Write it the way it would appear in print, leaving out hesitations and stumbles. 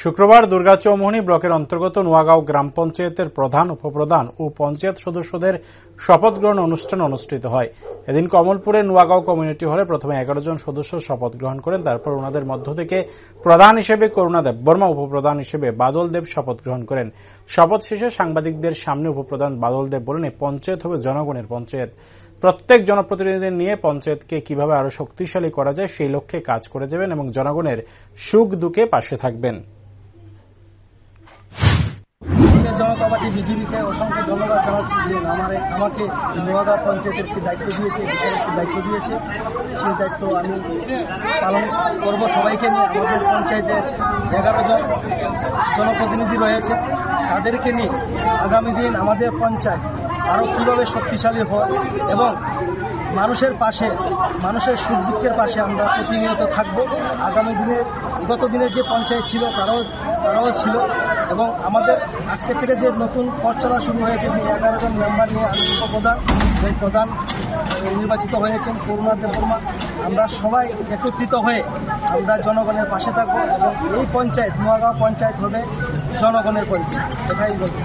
শুক্রবার দুর্গাচৌমুহনী ব্লকের অন্তর্গত নোয়াগাঁও গ্রাম পঞ্চায়েতের প্রধান, উপপ্রধান ও পঞ্চায়েত সদস্যদের শপথ গ্রহণ অনুষ্ঠান অনুষ্ঠিত হয়। এদিন কমলপুরের নোয়াগাঁও কমিউনিটি হলে প্রথমে 11 জন সদস্য শপথ গ্রহণ করেন। তারপর ওনাদের মধ্য থেকে প্রধান হিসেবে করুণা দেব বর্মা, উপপ্রধান হিসেবে বাদল দেব শপথ গ্রহণ করেন। শপথ শেষে সাংবাদিকদের সামনে উপপ্রধান বাদল দেব বলেন, এই পঞ্চায়েত হবে জনগণের পঞ্চায়েত। প্রত্যেক জনপ্রতিনিধিদের নিয়ে পঞ্চায়েতকে কিভাবে আরো শক্তিশালী করা যায় সেই লক্ষ্যে কাজ করে যাবেন এবং জনগণের সুখ দুঃখে পাশে থাকবেন। জনতা পার্টি বিজেপিকে অসংখ্য ধন্যবাদ জানাচ্ছি যে আমাকে নোয়াগাঁও পঞ্চায়েতের একটি দায়িত্ব দিয়েছে, বিশাল একটি দায়িত্ব দিয়েছে। সেই দায়িত্ব আমি পালন করব সবাইকে নিয়ে। আমাদের পঞ্চায়েতের 11 জন জনপ্রতিনিধি রয়েছে, তাদেরকে নিয়ে আগামী দিন আমাদের পঞ্চায়েত আরও কীভাবে শক্তিশালী হয় এবং মানুষের পাশে, মানুষের সুখ দুঃখের পাশে আমরা প্রতিনিয়ত থাকব। আগামী দিনে বিগত দিনের যে পঞ্চায়েত ছিল তারাও ছিল এবং আমাদের আজকের থেকে যে নতুন পথ চলা শুরু হয়েছে, যে 11 জন মেম্বার নিয়ে আমি উপপ্রধান, যে প্রধান নির্বাচিত হয়েছেন করুণা দেব বর্মা, আমরা সবাই একত্রিত হয়ে আমরা জনগণের পাশে থাকবো এবং এই পঞ্চায়েত নোয়াগাঁও পঞ্চায়েত হবে জনগণের পঞ্চায়েত, এটাই বলতে।